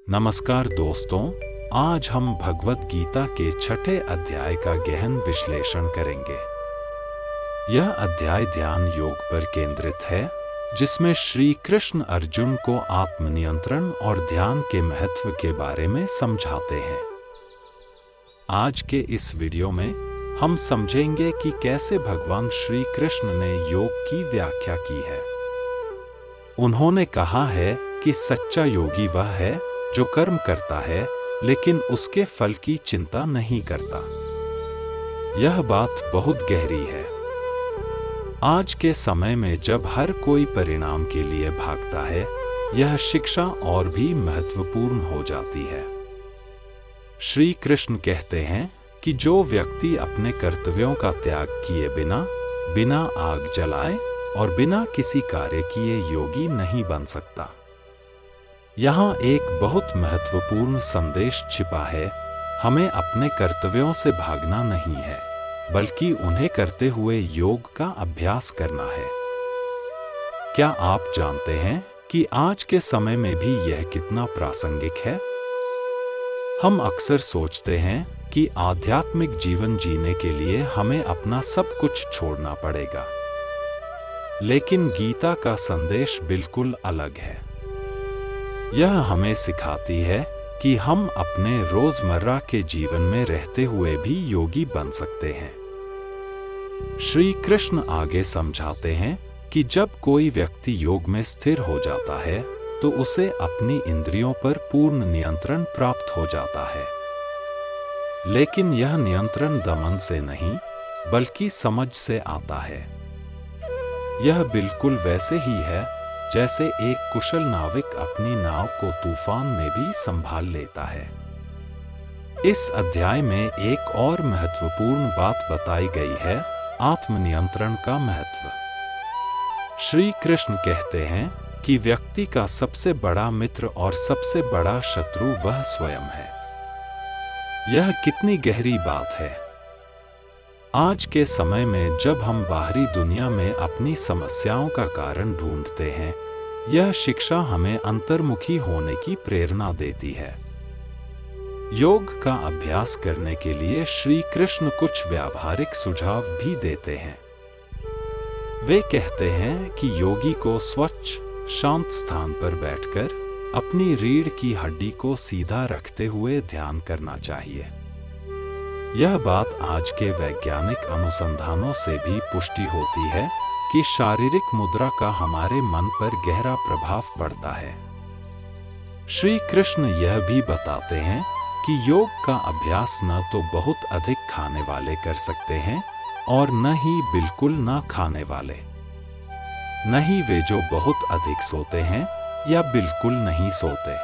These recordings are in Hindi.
नमस्कार दोस्तों, आज हम भगवद गीता के छठे अध्याय का गहन विश्लेषण करेंगे। यह अध्याय ध्यान योग पर केंद्रित है, जिसमें श्री कृष्ण अर्जुन को आत्मनियंत्रण और ध्यान के महत्व के बारे में समझाते हैं। आज के इस वीडियो में हम समझेंगे कि कैसे भगवान श्री कृष्ण ने योग की व्याख्या की है। उन्होंने कहा है कि सच्चा योगी वह है जो कर्म करता है लेकिन उसके फल की चिंता नहीं करता। यह बात बहुत गहरी है। आज के समय में जब हर कोई परिणाम के लिए भागता है, यह शिक्षा और भी महत्वपूर्ण हो जाती है। श्री कृष्ण कहते हैं कि जो व्यक्ति अपने कर्तव्यों का त्याग किए बिना आग जलाए और बिना किसी कार्य किए योगी नहीं बन सकता। यहाँ एक बहुत महत्वपूर्ण संदेश छिपा है। हमें अपने कर्तव्यों से भागना नहीं है, बल्कि उन्हें करते हुए योग का अभ्यास करना है। क्या आप जानते हैं कि आज के समय में भी यह कितना प्रासंगिक है? हम अक्सर सोचते हैं कि आध्यात्मिक जीवन जीने के लिए हमें अपना सब कुछ छोड़ना पड़ेगा, लेकिन गीता का संदेश बिल्कुल अलग है। यह हमें सिखाती है कि हम अपने रोजमर्रा के जीवन में रहते हुए भी योगी बन सकते हैं। श्री कृष्ण आगे समझाते हैं कि जब कोई व्यक्ति योग में स्थिर हो जाता है, तो उसे अपनी इंद्रियों पर पूर्ण नियंत्रण प्राप्त हो जाता है। लेकिन यह नियंत्रण दमन से नहीं, बल्कि समझ से आता है। यह बिल्कुल वैसे ही है जैसे एक कुशल नाविक अपनी नाव को तूफान में भी संभाल लेता है। इस अध्याय में एक और महत्वपूर्ण बात बताई गई है, आत्मनियंत्रण का महत्व। श्री कृष्ण कहते हैं कि व्यक्ति का सबसे बड़ा मित्र और सबसे बड़ा शत्रु वह स्वयं है। यह कितनी गहरी बात है। आज के समय में जब हम बाहरी दुनिया में अपनी समस्याओं का कारण ढूंढते हैं, यह शिक्षा हमें अंतर्मुखी होने की प्रेरणा देती है। योग का अभ्यास करने के लिए श्री कृष्ण कुछ व्यावहारिक सुझाव भी देते हैं। वे कहते हैं कि योगी को स्वच्छ, शांत स्थान पर बैठकर अपनी रीढ़ की हड्डी को सीधा रखते हुए ध्यान करना चाहिए। यह बात आज के वैज्ञानिक अनुसंधानों से भी पुष्टि होती है कि शारीरिक मुद्रा का हमारे मन पर गहरा प्रभाव पड़ता है। श्री कृष्ण यह भी बताते हैं कि योग का अभ्यास न तो बहुत अधिक खाने वाले कर सकते हैं और न ही बिल्कुल न खाने वाले। न ही वे जो बहुत अधिक सोते हैं या बिल्कुल नहीं सोते।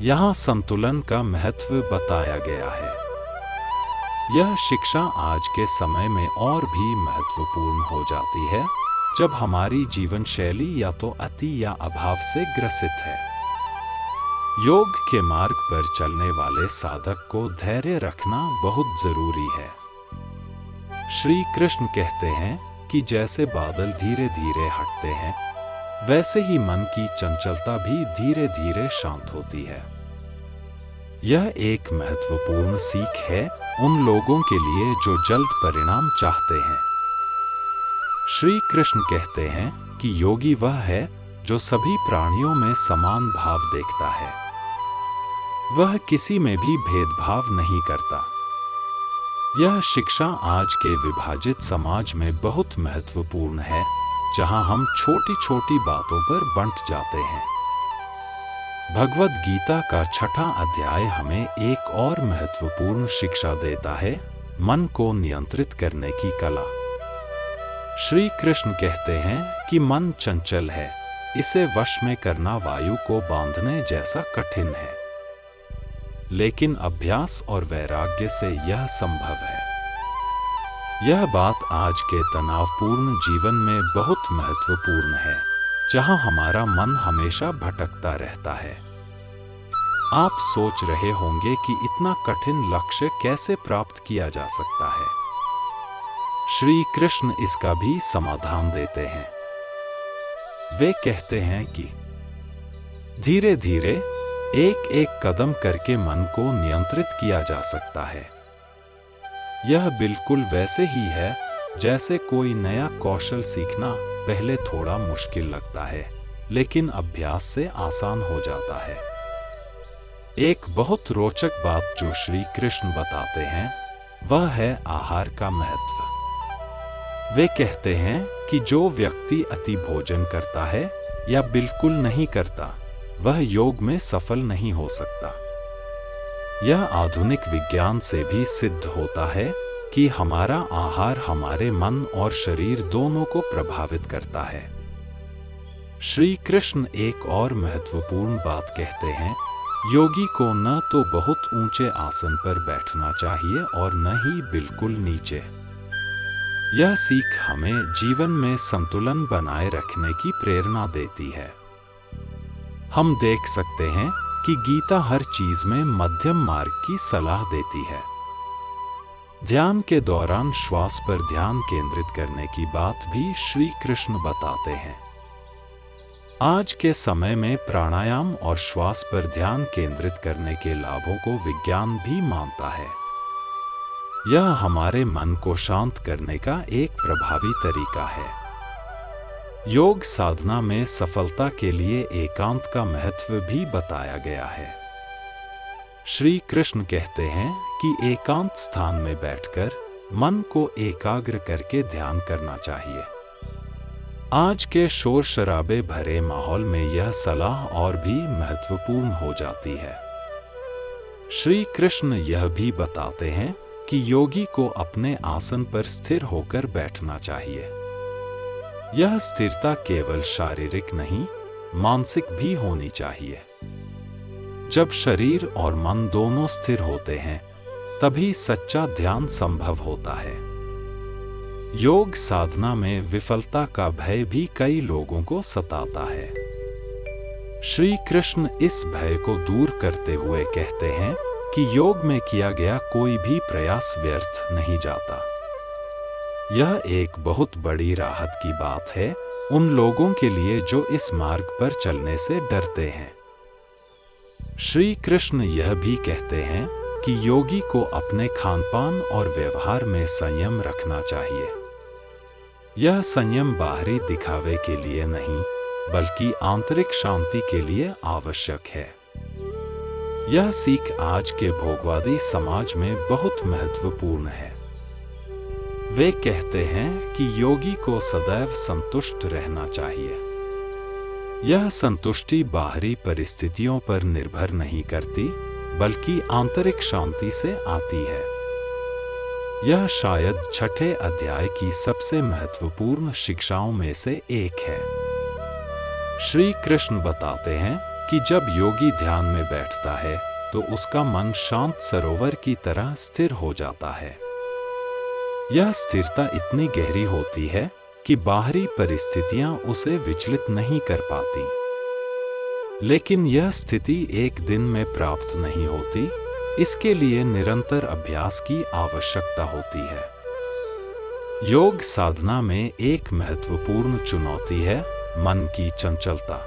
यहाँ संतुलन का महत्व बताया गया है। यह शिक्षा आज के समय में और भी महत्वपूर्ण हो जाती है, जब हमारी जीवन शैली या तो अति या अभाव से ग्रसित है। योग के मार्ग पर चलने वाले साधक को धैर्य रखना बहुत जरूरी है। श्री कृष्ण कहते हैं कि जैसे बादल धीरे धीरे हटते हैं, वैसे ही मन की चंचलता भी धीरे धीरे शांत होती है। यह एक महत्वपूर्ण सीख है उन लोगों के लिए जो जल्द परिणाम चाहते हैं। श्री कृष्ण कहते हैं कि योगी वह है जो सभी प्राणियों में समान भाव देखता है। वह किसी में भी भेदभाव नहीं करता। यह शिक्षा आज के विभाजित समाज में बहुत महत्वपूर्ण है, जहां हम छोटी छोटी बातों पर बंट जाते हैं। भगवद गीता का छठा अध्याय हमें एक और महत्वपूर्ण शिक्षा देता है, मन को नियंत्रित करने की कला। श्री कृष्ण कहते हैं कि मन चंचल है, इसे वश में करना वायु को बांधने जैसा कठिन है। लेकिन अभ्यास और वैराग्य से यह संभव है। यह बात आज के तनावपूर्ण जीवन में बहुत महत्वपूर्ण है, जहां हमारा मन हमेशा भटकता रहता है। आप सोच रहे होंगे कि इतना कठिन लक्ष्य कैसे प्राप्त किया जा सकता है। श्री कृष्ण इसका भी समाधान देते हैं। वे कहते हैं कि धीरे धीरे एक एक कदम करके मन को नियंत्रित किया जा सकता है। यह बिल्कुल वैसे ही है जैसे कोई नया कौशल सीखना पहले थोड़ा मुश्किल लगता है, लेकिन अभ्यास से आसान हो जाता है। एक बहुत रोचक बात जो श्री कृष्ण बताते हैं वह है आहार का महत्व। वे कहते हैं कि जो व्यक्ति अति भोजन करता है या बिल्कुल नहीं करता, वह योग में सफल नहीं हो सकता। यह आधुनिक विज्ञान से भी सिद्ध होता है कि हमारा आहार हमारे मन और शरीर दोनों को प्रभावित करता है। श्री कृष्ण एक और महत्वपूर्ण बात कहते हैं, योगी को न तो बहुत ऊंचे आसन पर बैठना चाहिए और न ही बिल्कुल नीचे। यह सीख हमें जीवन में संतुलन बनाए रखने की प्रेरणा देती है। हम देख सकते हैं कि गीता हर चीज में मध्यम मार्ग की सलाह देती है। ध्यान के दौरान श्वास पर ध्यान केंद्रित करने की बात भी श्री कृष्ण बताते हैं। आज के समय में प्राणायाम और श्वास पर ध्यान केंद्रित करने के लाभों को विज्ञान भी मानता है। यह हमारे मन को शांत करने का एक प्रभावी तरीका है। योग साधना में सफलता के लिए एकांत का महत्व भी बताया गया है। श्री कृष्ण कहते हैं कि एकांत स्थान में बैठकर मन को एकाग्र करके ध्यान करना चाहिए। आज के शोर शराबे भरे माहौल में यह सलाह और भी महत्वपूर्ण हो जाती है। श्री कृष्ण यह भी बताते हैं कि योगी को अपने आसन पर स्थिर होकर बैठना चाहिए। यह स्थिरता केवल शारीरिक नहीं, मानसिक भी होनी चाहिए। जब शरीर और मन दोनों स्थिर होते हैं, तभी सच्चा ध्यान संभव होता है। योग साधना में विफलता का भय भी कई लोगों को सताता है। श्री कृष्ण इस भय को दूर करते हुए कहते हैं कि योग में किया गया कोई भी प्रयास व्यर्थ नहीं जाता। यह एक बहुत बड़ी राहत की बात है उन लोगों के लिए जो इस मार्ग पर चलने से डरते हैं। श्री कृष्ण यह भी कहते हैं कि योगी को अपने खानपान और व्यवहार में संयम रखना चाहिए। यह संयम बाहरी दिखावे के लिए नहीं, बल्कि आंतरिक शांति के लिए आवश्यक है। यह सीख आज के भोगवादी समाज में बहुत महत्वपूर्ण है। वे कहते हैं कि योगी को सदैव संतुष्ट रहना चाहिए। यह संतुष्टि बाहरी परिस्थितियों पर निर्भर नहीं करती, बल्कि आंतरिक शांति से आती है। यह शायद छठे अध्याय की सबसे महत्वपूर्ण शिक्षाओं में से एक है। श्री कृष्ण बताते हैं कि जब योगी ध्यान में बैठता है तो उसका मन शांत सरोवर की तरह स्थिर हो जाता है। यह स्थिरता इतनी गहरी होती है कि बाहरी परिस्थितियां उसे विचलित नहीं कर पाती। लेकिन यह स्थिति एक दिन में प्राप्त नहीं होती, इसके लिए निरंतर अभ्यास की आवश्यकता होती है। योग साधना में एक महत्वपूर्ण चुनौती है मन की चंचलता।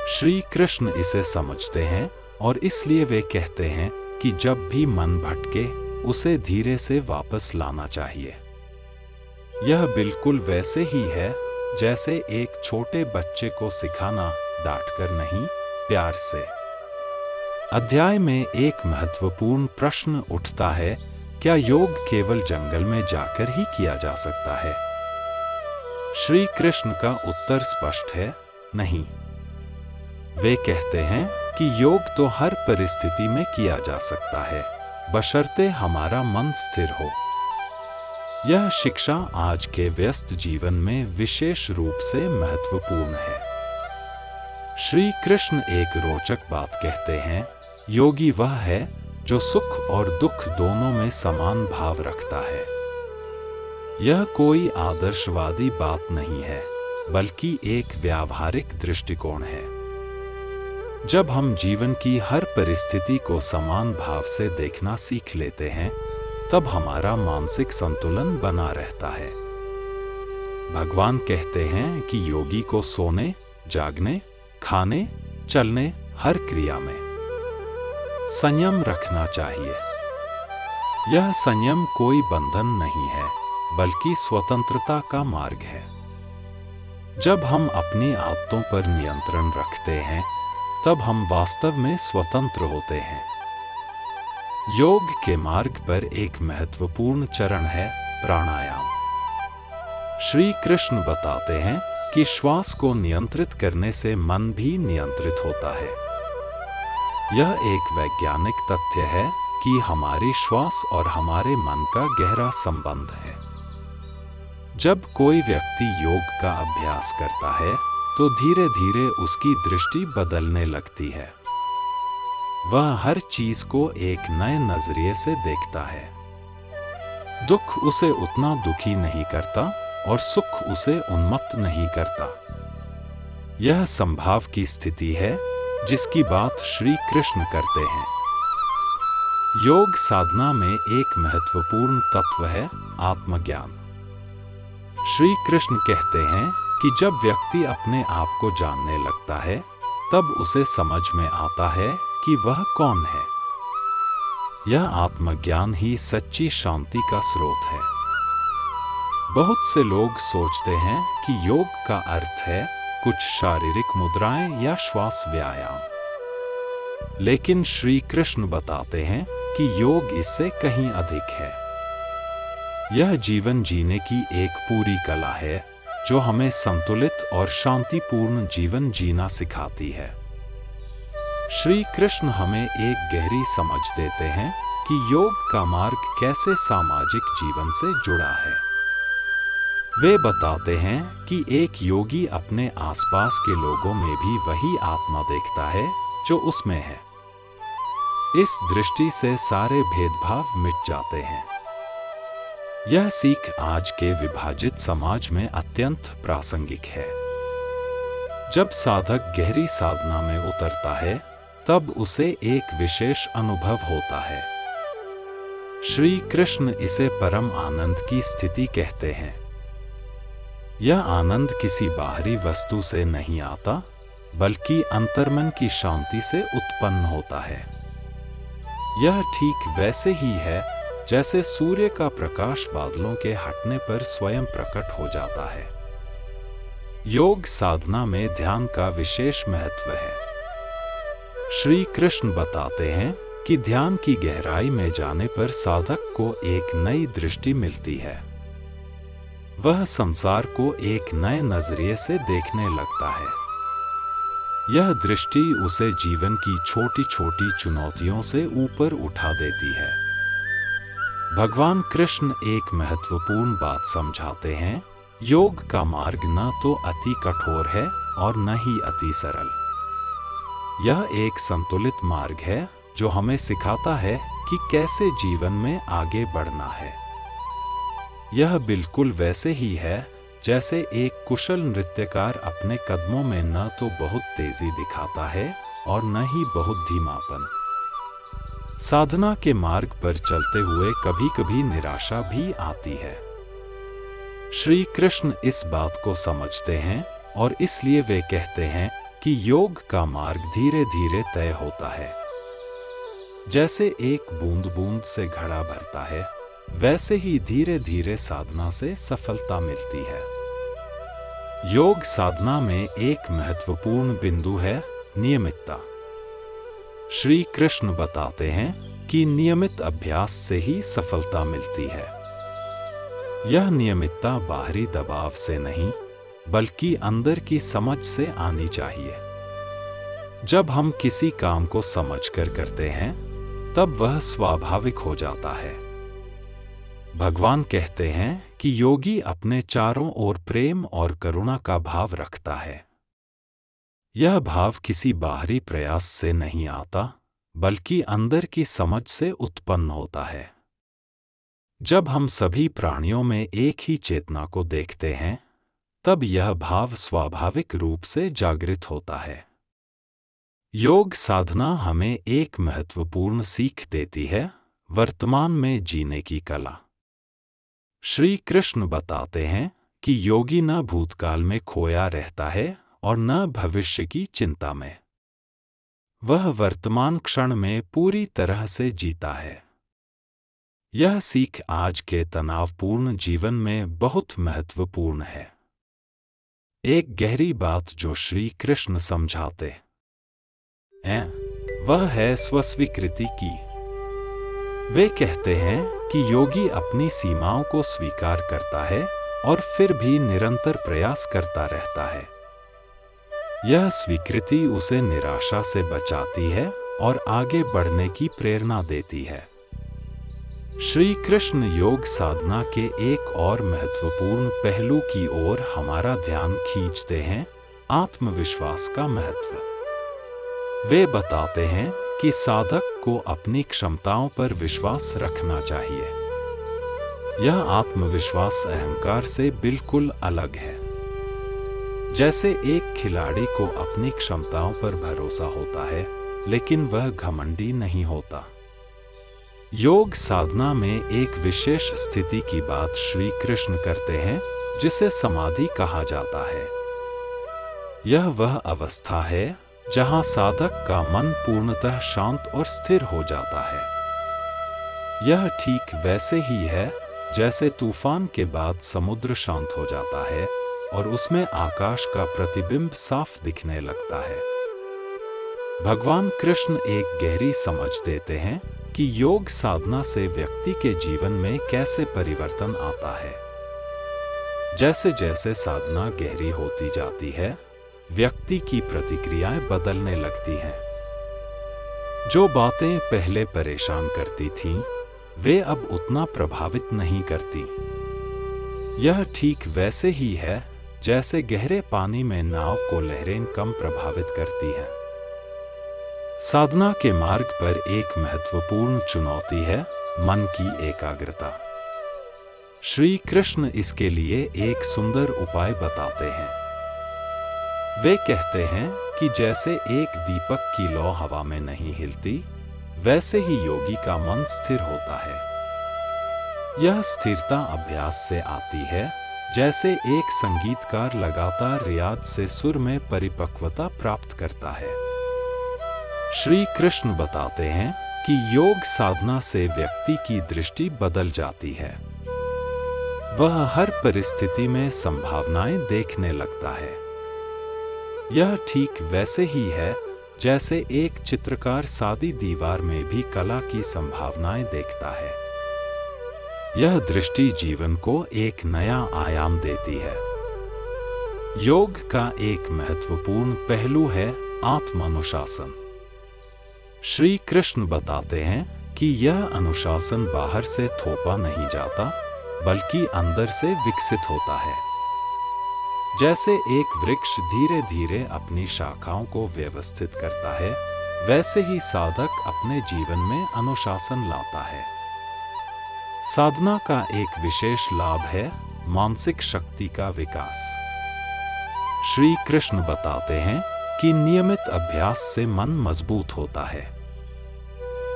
श्री कृष्ण इसे समझते हैं और इसलिए वे कहते हैं कि जब भी मन भटके, उसे धीरे से वापस लाना चाहिए। यह बिल्कुल वैसे ही है जैसे एक छोटे बच्चे को सिखाना, डांटकर नहीं, प्यार से। अध्याय में एक महत्वपूर्ण प्रश्न उठता है, क्या योग केवल जंगल में जाकर ही किया जा सकता है? श्री कृष्ण का उत्तर स्पष्ट है, नहीं। वे कहते हैं कि योग तो हर परिस्थिति में किया जा सकता है, बशर्ते हमारा मन स्थिर हो। यह शिक्षा आज के व्यस्त जीवन में विशेष रूप से महत्वपूर्ण है। श्री कृष्ण एक रोचक बात कहते हैं, योगी वह है जो सुख और दुख दोनों में समान भाव रखता है। यह कोई आदर्शवादी बात नहीं है, बल्कि एक व्यावहारिक दृष्टिकोण है। जब हम जीवन की हर परिस्थिति को समान भाव से देखना सीख लेते हैं, तब हमारा मानसिक संतुलन बना रहता है। भगवान कहते हैं कि योगी को सोने, जागने, खाने, चलने, हर क्रिया में संयम रखना चाहिए। यह संयम कोई बंधन नहीं है, बल्कि स्वतंत्रता का मार्ग है। जब हम अपनी आदतों पर नियंत्रण रखते हैं, तब हम वास्तव में स्वतंत्र होते हैं। योग के मार्ग पर एक महत्वपूर्ण चरण है प्राणायाम। श्री कृष्ण बताते हैं कि श्वास को नियंत्रित करने से मन भी नियंत्रित होता है। यह एक वैज्ञानिक तथ्य है कि हमारी श्वास और हमारे मन का गहरा संबंध है। जब कोई व्यक्ति योग का अभ्यास करता है, तो धीरे धीरे उसकी दृष्टि बदलने लगती है। वह हर चीज को एक नए नजरिए से देखता है। दुख उसे उतना दुखी नहीं करता और सुख उसे उन्मत्त नहीं करता। यह संभाव की स्थिति है जिसकी बात श्री कृष्ण करते हैं। योग साधना में एक महत्वपूर्ण तत्व है आत्मज्ञान। श्री कृष्ण कहते हैं कि जब व्यक्ति अपने आप को जानने लगता है, तब उसे समझ में आता है कि वह कौन है। यह आत्मज्ञान ही सच्ची शांति का स्रोत है। बहुत से लोग सोचते हैं कि योग का अर्थ है कुछ शारीरिक मुद्राएं या श्वास व्यायाम। लेकिन श्री कृष्ण बताते हैं कि योग इससे कहीं अधिक है। यह जीवन जीने की एक पूरी कला है, जो हमें संतुलित और शांतिपूर्ण जीवन जीना सिखाती है। श्री कृष्ण हमें एक गहरी समझ देते हैं कि योग का मार्ग कैसे सामाजिक जीवन से जुड़ा है। वे बताते हैं कि एक योगी अपने आसपास के लोगों में भी वही आत्मा देखता है जो उसमें है। इस दृष्टि से सारे भेदभाव मिट जाते हैं। यह सीख आज के विभाजित समाज में अत्यंत प्रासंगिक है। जब साधक गहरी साधना में उतरता है, तब उसे एक विशेष अनुभव होता है। श्री कृष्ण इसे परम आनंद की स्थिति कहते हैं। यह आनंद किसी बाहरी वस्तु से नहीं आता, बल्कि अंतर्मन की शांति से उत्पन्न होता है। यह ठीक वैसे ही है जैसे सूर्य का प्रकाश बादलों के हटने पर स्वयं प्रकट हो जाता है। योग साधना में ध्यान का विशेष महत्व है। श्री कृष्ण बताते हैं कि ध्यान की गहराई में जाने पर साधक को एक नई दृष्टि मिलती है। वह संसार को एक नए नजरिए से देखने लगता है। यह दृष्टि उसे जीवन की छोटी छोटी चुनौतियों से ऊपर उठा देती है। भगवान कृष्ण एक महत्वपूर्ण बात समझाते हैं, योग का मार्ग न तो अति कठोर है और न ही अति सरल। यह एक संतुलित मार्ग है जो हमें सिखाता है कि कैसे जीवन में आगे बढ़ना है। यह बिल्कुल वैसे ही है जैसे एक कुशल नृत्यकार अपने कदमों में न तो बहुत तेजी दिखाता है और न ही बहुत धीमापन। साधना के मार्ग पर चलते हुए कभी कभी निराशा भी आती है। श्री कृष्ण इस बात को समझते हैं और इसलिए वे कहते हैं कि योग का मार्ग धीरे धीरे तय होता है। जैसे एक बूंद बूंद से घड़ा भरता है, वैसे ही धीरे धीरे साधना से सफलता मिलती है। योग साधना में एक महत्वपूर्ण बिंदु है नियमितता। श्री कृष्ण बताते हैं कि नियमित अभ्यास से ही सफलता मिलती है। यह नियमितता बाहरी दबाव से नहीं, बल्कि अंदर की समझ से आनी चाहिए। जब हम किसी काम को समझकर करते हैं, तब वह स्वाभाविक हो जाता है। भगवान कहते हैं कि योगी अपने चारों ओर प्रेम और करुणा का भाव रखता है। यह भाव किसी बाहरी प्रयास से नहीं आता, बल्कि अंदर की समझ से उत्पन्न होता है। जब हम सभी प्राणियों में एक ही चेतना को देखते हैं, तब यह भाव स्वाभाविक रूप से जागृत होता है। योग साधना हमें एक महत्वपूर्ण सीख देती है, वर्तमान में जीने की कला। श्री कृष्ण बताते हैं कि योगी न भूतकाल में खोया रहता है और न भविष्य की चिंता में। वह वर्तमान क्षण में पूरी तरह से जीता है। यह सीख आज के तनावपूर्ण जीवन में बहुत महत्वपूर्ण है। एक गहरी बात जो श्री कृष्ण समझाते हैं वह है स्वस्वीकृति की। वे कहते हैं कि योगी अपनी सीमाओं को स्वीकार करता है और फिर भी निरंतर प्रयास करता रहता है। यह स्वीकृति उसे निराशा से बचाती है और आगे बढ़ने की प्रेरणा देती है। श्री कृष्ण योग साधना के एक और महत्वपूर्ण पहलू की ओर हमारा ध्यान खींचते हैं, आत्मविश्वास का महत्व। वे बताते हैं कि साधक को अपनी क्षमताओं पर विश्वास रखना चाहिए। यह आत्मविश्वास अहंकार से बिल्कुल अलग है। जैसे एक खिलाड़ी को अपनी क्षमताओं पर भरोसा होता है, लेकिन वह घमंडी नहीं होता। योग साधना में एक विशेष स्थिति की बात श्री कृष्ण करते हैं, जिसे समाधि कहा जाता है। यह वह अवस्था है जहां साधक का मन पूर्णतः शांत और स्थिर हो जाता है। यह ठीक वैसे ही है जैसे तूफान के बाद समुद्र शांत हो जाता है और उसमें आकाश का प्रतिबिंब साफ दिखने लगता है। भगवान कृष्ण एक गहरी समझ देते हैं कि योग साधना से व्यक्ति के जीवन में कैसे परिवर्तन आता है। जैसे जैसे साधना गहरी होती जाती है, व्यक्ति की प्रतिक्रियाएं बदलने लगती हैं। जो बातें पहले परेशान करती थीं, वे अब उतना प्रभावित नहीं करती। यह ठीक वैसे ही है जैसे गहरे पानी में नाव को लहरें कम प्रभावित करती हैं। साधना के मार्ग पर एक महत्वपूर्ण चुनौती है मन की एकाग्रता। श्री कृष्ण इसके लिए एक सुंदर उपाय बताते हैं। वे कहते हैं कि जैसे एक दीपक की लौ हवा में नहीं हिलती, वैसे ही योगी का मन स्थिर होता है। यह स्थिरता अभ्यास से आती है, जैसे एक संगीतकार लगातार रियाज से सुर में परिपक्वता प्राप्त करता है। श्री कृष्ण बताते हैं कि योग साधना से व्यक्ति की दृष्टि बदल जाती है। वह हर परिस्थिति में संभावनाएं देखने लगता है। यह ठीक वैसे ही है जैसे एक चित्रकार सादी दीवार में भी कला की संभावनाएं देखता है। यह दृष्टि जीवन को एक नया आयाम देती है। योग का एक महत्वपूर्ण पहलू है आत्मानुशासन। श्री कृष्ण बताते हैं कि यह अनुशासन बाहर से थोपा नहीं जाता, बल्कि अंदर से विकसित होता है। जैसे एक वृक्ष धीरे धीरे अपनी शाखाओं को व्यवस्थित करता है, वैसे ही साधक अपने जीवन में अनुशासन लाता है। साधना का एक विशेष लाभ है मानसिक शक्ति का विकास। श्री कृष्ण बताते हैं कि नियमित अभ्यास से मन मजबूत होता है।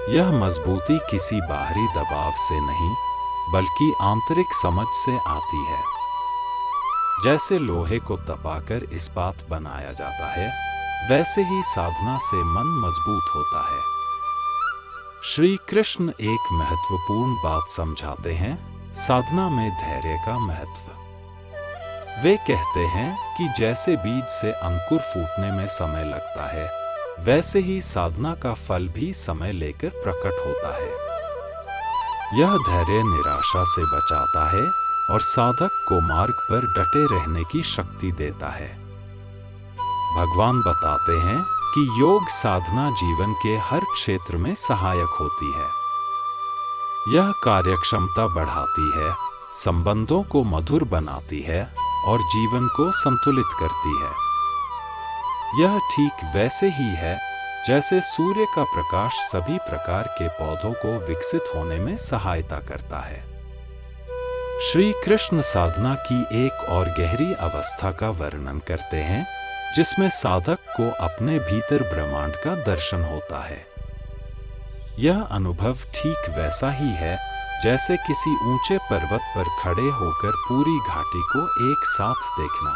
यह मजबूती किसी बाहरी दबाव से नहीं, बल्कि आंतरिक समझ से आती है। जैसे लोहे को तपाकर इस्पात बनाया जाता है, वैसे ही साधना से मन मजबूत होता है। श्री कृष्ण एक महत्वपूर्ण बात समझाते हैं, साधना में धैर्य का महत्व। वे कहते हैं कि जैसे बीज से अंकुर फूटने में समय लगता है, वैसे ही साधना का फल भी समय लेकर प्रकट होता है। यह धैर्य निराशा से बचाता है और साधक को मार्ग पर डटे रहने की शक्ति देता है। भगवान बताते हैं कि योग साधना जीवन के हर क्षेत्र में सहायक होती है। यह कार्यक्षमता बढ़ाती है, संबंधों को मधुर बनाती है और जीवन को संतुलित करती है। यह ठीक वैसे ही है जैसे सूर्य का प्रकाश सभी प्रकार के पौधों को विकसित होने में सहायता करता है। श्री कृष्ण साधना की एक और गहरी अवस्था का वर्णन करते हैं, जिसमें साधक को अपने भीतर ब्रह्मांड का दर्शन होता है। यह अनुभव ठीक वैसा ही है जैसे किसी ऊंचे पर्वत पर खड़े होकर पूरी घाटी को एक साथ देखना।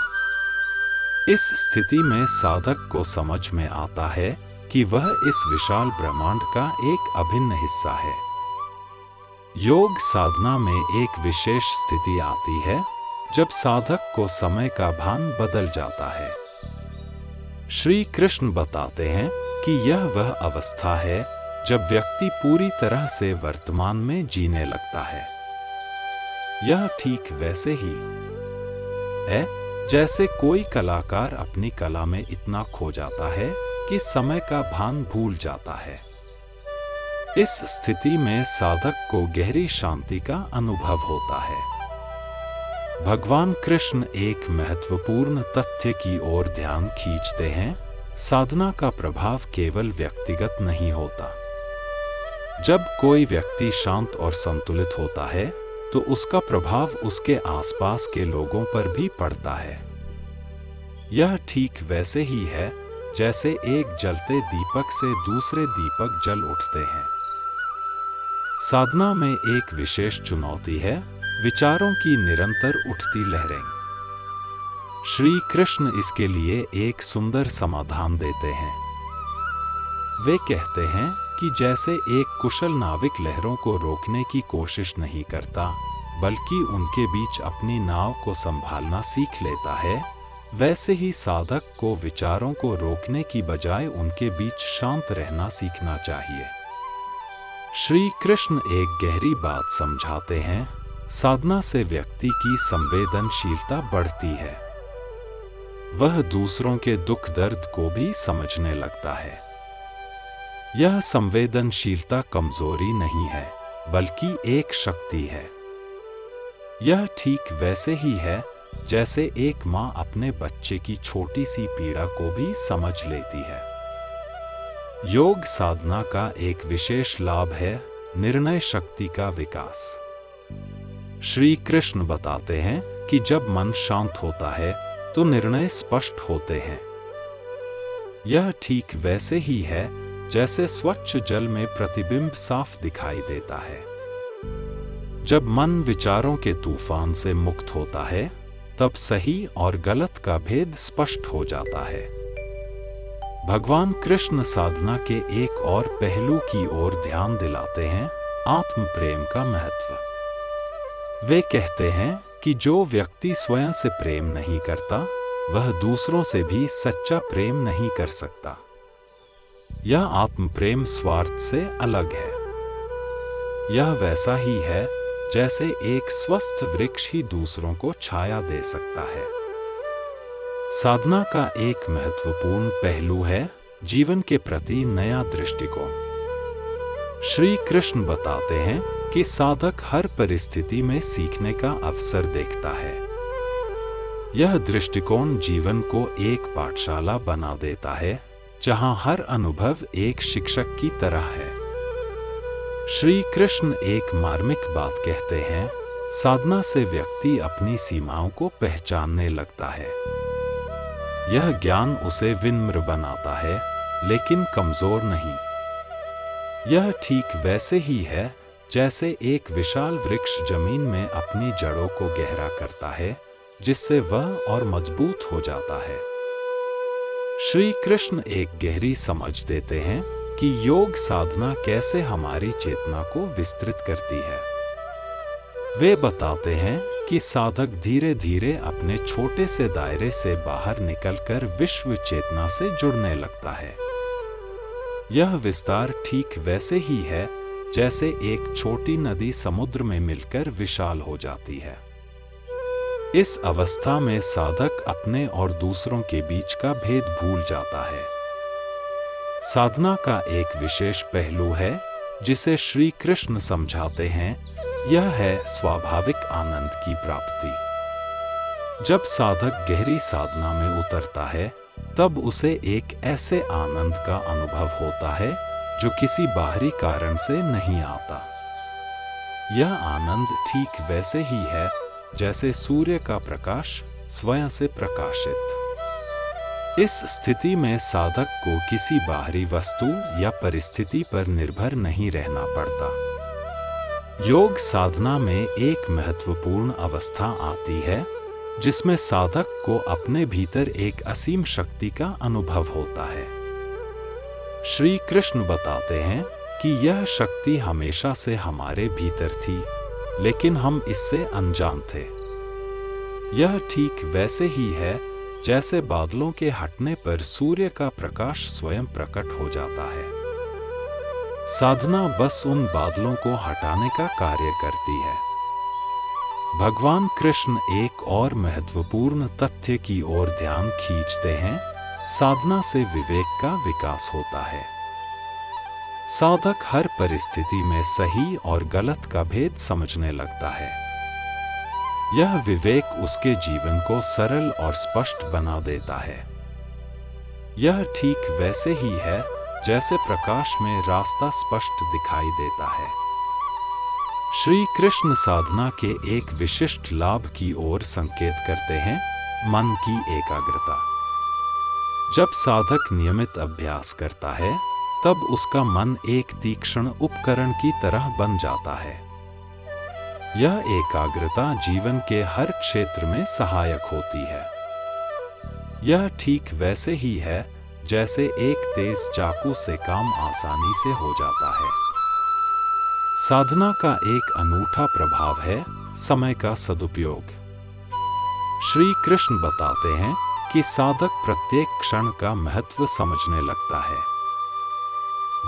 इस स्थिति में साधक को समझ में आता है कि वह इस विशाल ब्रह्मांड का एक अभिन्न हिस्सा है। योग साधना में एक विशेष स्थिति आती है जब साधक को समय का भान बदल जाता है। श्री कृष्ण बताते हैं कि यह वह अवस्था है जब व्यक्ति पूरी तरह से वर्तमान में जीने लगता है। यह ठीक वैसे ही है जैसे कोई कलाकार अपनी कला में इतना खो जाता है कि समय का भान भूल जाता है। इस स्थिति में साधक को गहरी शांति का अनुभव होता है। भगवान कृष्ण एक महत्वपूर्ण तथ्य की ओर ध्यान खींचते हैं। साधना का प्रभाव केवल व्यक्तिगत नहीं होता। जब कोई व्यक्ति शांत और संतुलित होता है तो उसका प्रभाव उसके आसपास के लोगों पर भी पड़ता है। यह ठीक वैसे ही है जैसे एक जलते दीपक से दूसरे दीपक जल उठते हैं। साधना में एक विशेष चुनौती है विचारों की निरंतर उठती लहरें। श्री कृष्ण इसके लिए एक सुंदर समाधान देते हैं। वे कहते हैं कि जैसे एक कुशल नाविक लहरों को रोकने की कोशिश नहीं करता, बल्कि उनके बीच अपनी नाव को संभालना सीख लेता है, वैसे ही साधक को विचारों को रोकने की बजाय उनके बीच शांत रहना सीखना चाहिए। श्री कृष्ण एक गहरी बात समझाते हैं। साधना से व्यक्ति की संवेदनशीलता बढ़ती है। वह दूसरों के दुख दर्द को भी समझने लगता है। यह संवेदनशीलता कमजोरी नहीं है, बल्कि एक शक्ति है। यह ठीक वैसे ही है जैसे एक माँ अपने बच्चे की छोटी सी पीड़ा को भी समझ लेती है। योग साधना का एक विशेष लाभ है निर्णय शक्ति का विकास। श्री कृष्ण बताते हैं कि जब मन शांत होता है तो निर्णय स्पष्ट होते हैं। यह ठीक वैसे ही है जैसे स्वच्छ जल में प्रतिबिंब साफ दिखाई देता है। जब मन विचारों के तूफान से मुक्त होता है, तब सही और गलत का भेद स्पष्ट हो जाता है। भगवान कृष्ण साधना के एक और पहलू की ओर ध्यान दिलाते हैं, आत्म प्रेम का महत्व। वे कहते हैं कि जो व्यक्ति स्वयं से प्रेम नहीं करता, वह दूसरों से भी सच्चा प्रेम नहीं कर सकता। यह आत्म प्रेम स्वार्थ से अलग है। यह वैसा ही है जैसे एक स्वस्थ वृक्ष ही दूसरों को छाया दे सकता है। साधना का एक महत्वपूर्ण पहलू है जीवन के प्रति नया दृष्टिकोण। श्री कृष्ण बताते हैं कि साधक हर परिस्थिति में सीखने का अवसर देखता है। यह दृष्टिकोण जीवन को एक पाठशाला बना देता है, जहां हर अनुभव एक शिक्षक की तरह है। श्री कृष्ण एक मार्मिक बात कहते हैं, साधना से व्यक्ति अपनी सीमाओं को पहचानने लगता है। यह ज्ञान उसे विनम्र बनाता है, लेकिन कमजोर नहीं। यह ठीक वैसे ही है जैसे एक विशाल वृक्ष जमीन में अपनी जड़ों को गहरा करता है, जिससे वह और मजबूत हो जाता है। श्री कृष्ण एक गहरी समझ देते हैं कि योग साधना कैसे हमारी चेतना को विस्तृत करती है। वे बताते हैं कि साधक धीरे धीरे अपने छोटे से दायरे से बाहर निकलकर विश्व चेतना से जुड़ने लगता है। यह विस्तार ठीक वैसे ही है जैसे एक छोटी नदी समुद्र में मिलकर विशाल हो जाती है। इस अवस्था में साधक अपने और दूसरों के बीच का भेद भूल जाता है। साधना का एक विशेष पहलू है जिसे श्री कृष्ण समझाते हैं, यह है स्वाभाविक आनंद की प्राप्ति। जब साधक गहरी साधना में उतरता है, तब उसे एक ऐसे आनंद का अनुभव होता है जो किसी बाहरी कारण से नहीं आता। यह आनंद ठीक वैसे ही है जैसे सूर्य का प्रकाश स्वयं से प्रकाशित। इस स्थिति में साधक को किसी बाहरी वस्तु या परिस्थिति पर निर्भर नहीं रहना पड़ता। योग साधना में एक महत्वपूर्ण अवस्था आती है जिसमें साधक को अपने भीतर एक असीम शक्ति का अनुभव होता है। श्री कृष्ण बताते हैं कि यह शक्ति हमेशा से हमारे भीतर थी, लेकिन हम इससे अनजान थे। यह ठीक वैसे ही है जैसे बादलों के हटने पर सूर्य का प्रकाश स्वयं प्रकट हो जाता है। साधना बस उन बादलों को हटाने का कार्य करती है। भगवान कृष्ण एक और महत्वपूर्ण तथ्य की ओर ध्यान खींचते हैं। साधना से विवेक का विकास होता है। साधक हर परिस्थिति में सही और गलत का भेद समझने लगता है। यह विवेक उसके जीवन को सरल और स्पष्ट बना देता है। यह ठीक वैसे ही है जैसे प्रकाश में रास्ता स्पष्ट दिखाई देता है। श्री कृष्ण साधना के एक विशिष्ट लाभ की ओर संकेत करते हैं, मन की एकाग्रता। जब साधक नियमित अभ्यास करता है, तब उसका मन एक तीक्ष्ण उपकरण की तरह बन जाता है। यह एकाग्रता जीवन के हर क्षेत्र में सहायक होती है। यह ठीक वैसे ही है जैसे एक तेज चाकू से काम आसानी से हो जाता है। साधना का एक अनूठा प्रभाव है समय का सदुपयोग। श्री कृष्ण बताते हैं कि साधक प्रत्येक क्षण का महत्व समझने लगता है।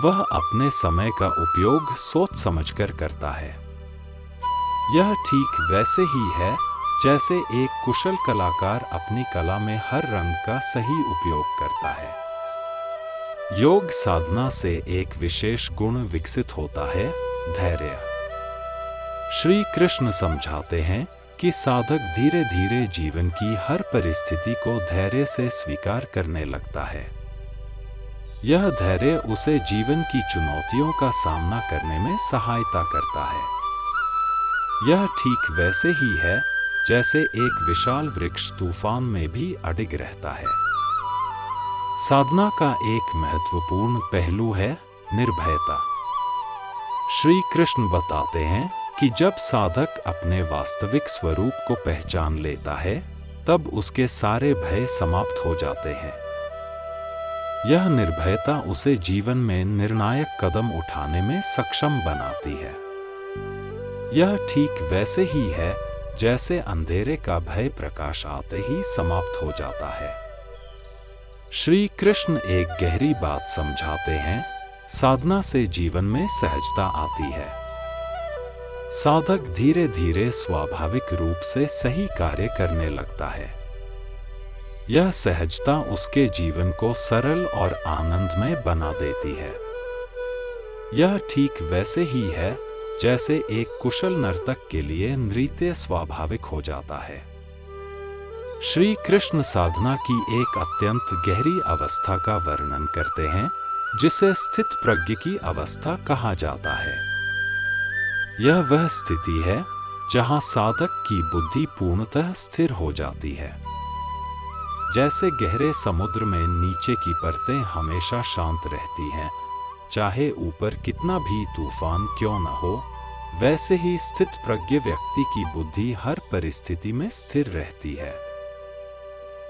वह अपने समय का उपयोग सोच समझकर करता है। यह ठीक वैसे ही है जैसे एक कुशल कलाकार अपनी कला में हर रंग का सही उपयोग करता है। योग साधना से एक विशेष गुण विकसित होता है, धैर्य। श्री कृष्ण समझाते हैं कि साधक धीरे धीरे जीवन की हर परिस्थिति को धैर्य से स्वीकार करने लगता है। यह धैर्य उसे जीवन की चुनौतियों का सामना करने में सहायता करता है। यह ठीक वैसे ही है जैसे एक विशाल वृक्ष तूफान में भी अडिग रहता है। साधना का एक महत्वपूर्ण पहलू है निर्भयता। श्री कृष्ण बताते हैं कि जब साधक अपने वास्तविक स्वरूप को पहचान लेता है, तब उसके सारे भय समाप्त हो जाते हैं। यह निर्भयता उसे जीवन में निर्णायक कदम उठाने में सक्षम बनाती है। यह ठीक वैसे ही है जैसे अंधेरे का भय प्रकाश आते ही समाप्त हो जाता है। श्री कृष्ण एक गहरी बात समझाते हैं, साधना से जीवन में सहजता आती है। साधक धीरे धीरे स्वाभाविक रूप से सही कार्य करने लगता है। यह सहजता उसके जीवन को सरल और आनंदमय बना देती है। यह ठीक वैसे ही है जैसे एक कुशल नर्तक के लिए नृत्य स्वाभाविक हो जाता है। श्री कृष्ण साधना की एक अत्यंत गहरी अवस्था का वर्णन करते हैं, जिसे स्थित प्रज्ञ की अवस्था कहा जाता है। यह वह स्थिति है जहां साधक की बुद्धि पूर्णतः स्थिर हो जाती है। जैसे गहरे समुद्र में नीचे की परतें हमेशा शांत रहती हैं, चाहे ऊपर कितना भी तूफान क्यों न हो, वैसे ही स्थित प्रज्ञ व्यक्ति की बुद्धि हर परिस्थिति में स्थिर रहती है।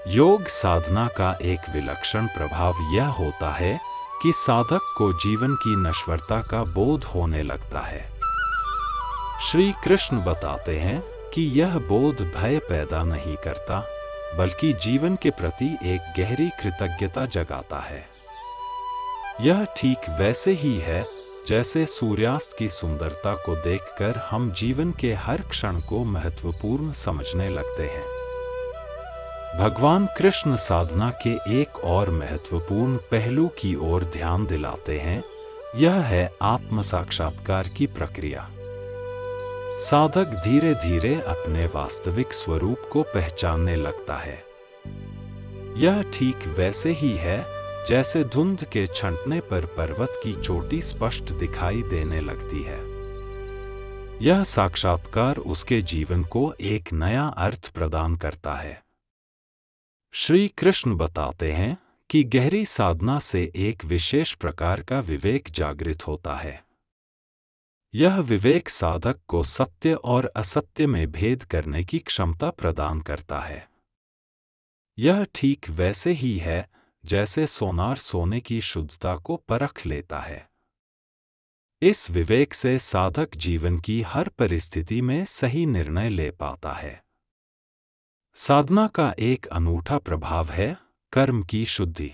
योग साधना का एक विलक्षण प्रभाव यह होता है कि साधक को जीवन की नश्वरता का बोध होने लगता है। श्री कृष्ण बताते हैं कि यह बोध भय पैदा नहीं करता, बल्कि जीवन के प्रति एक गहरी कृतज्ञता जगाता है। यह ठीक वैसे ही है जैसे सूर्यास्त की सुंदरता को देखकर हम जीवन के हर क्षण को महत्वपूर्ण समझने लगते हैं। भगवान कृष्ण साधना के एक और महत्वपूर्ण पहलू की ओर ध्यान दिलाते हैं, यह है आत्म साक्षात्कार की प्रक्रिया। साधक धीरे धीरे अपने वास्तविक स्वरूप को पहचानने लगता है। यह ठीक वैसे ही है जैसे धुंध के छंटने पर पर्वत की चोटी स्पष्ट दिखाई देने लगती है। यह साक्षात्कार उसके जीवन को एक नया अर्थ प्रदान करता है। श्री कृष्ण बताते हैं कि गहरी साधना से एक विशेष प्रकार का विवेक जागृत होता है। यह विवेक साधक को सत्य और असत्य में भेद करने की क्षमता प्रदान करता है। यह ठीक वैसे ही है जैसे सोनार सोने की शुद्धता को परख लेता है। इस विवेक से साधक जीवन की हर परिस्थिति में सही निर्णय ले पाता है। साधना का एक अनूठा प्रभाव है कर्म की शुद्धि।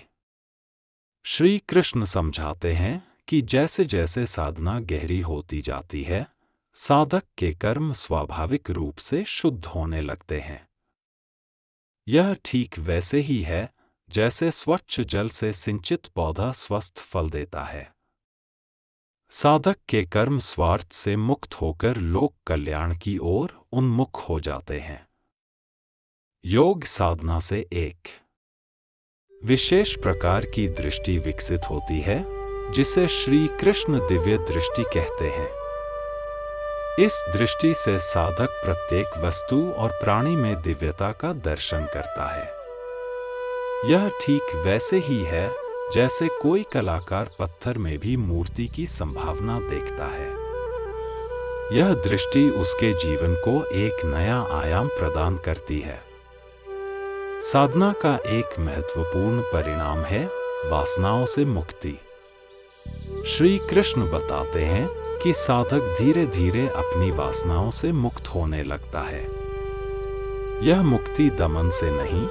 श्री कृष्ण समझाते हैं कि जैसे जैसे साधना गहरी होती जाती है, साधक के कर्म स्वाभाविक रूप से शुद्ध होने लगते हैं। यह ठीक वैसे ही है जैसे स्वच्छ जल से सिंचित पौधा स्वस्थ फल देता है। साधक के कर्म स्वार्थ से मुक्त होकर लोक कल्याण की ओर उन्मुख हो जाते हैं। योग साधना से एक विशेष प्रकार की दृष्टि विकसित होती है, जिसे श्री कृष्ण दिव्य दृष्टि कहते हैं। इस दृष्टि से साधक प्रत्येक वस्तु और प्राणी में दिव्यता का दर्शन करता है। यह ठीक वैसे ही है जैसे कोई कलाकार पत्थर में भी मूर्ति की संभावना देखता है। यह दृष्टि उसके जीवन को एक नया आयाम प्रदान करती है। साधना का एक महत्वपूर्ण परिणाम है वासनाओं से मुक्ति। श्री कृष्ण बताते हैं कि साधक धीरे धीरे अपनी वासनाओं से मुक्त होने लगता है। यह मुक्ति दमन से नहीं,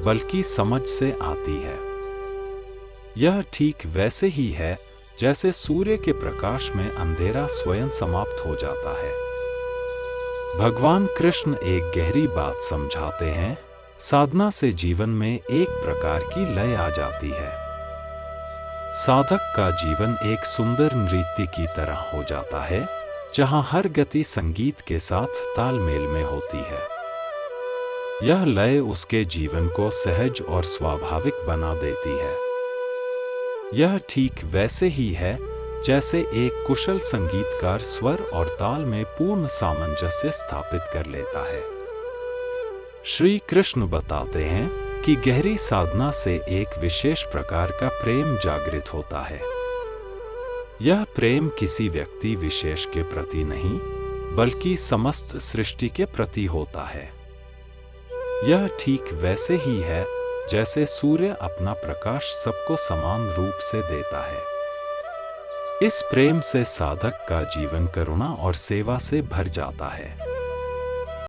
बल्कि समझ से आती है। यह ठीक वैसे ही है जैसे सूर्य के प्रकाश में अंधेरा स्वयं समाप्त हो जाता है। भगवान कृष्ण एक गहरी बात समझाते हैं, साधना से जीवन में एक प्रकार की लय आ जाती है। साधक का जीवन एक सुंदर नृत्य की तरह हो जाता है, जहां हर गति संगीत के साथ तालमेल में होती है। यह लय उसके जीवन को सहज और स्वाभाविक बना देती है। यह ठीक वैसे ही है जैसे एक कुशल संगीतकार स्वर और ताल में पूर्ण सामंजस्य स्थापित कर लेता है। श्री कृष्ण बताते हैं कि गहरी साधना से एक विशेष प्रकार का प्रेम जागृत होता है। यह प्रेम किसी व्यक्ति विशेष के प्रति नहीं, बल्कि समस्त सृष्टि के प्रति होता है। यह ठीक वैसे ही है जैसे सूर्य अपना प्रकाश सबको समान रूप से देता है। इस प्रेम से साधक का जीवन करुणा और सेवा से भर जाता है।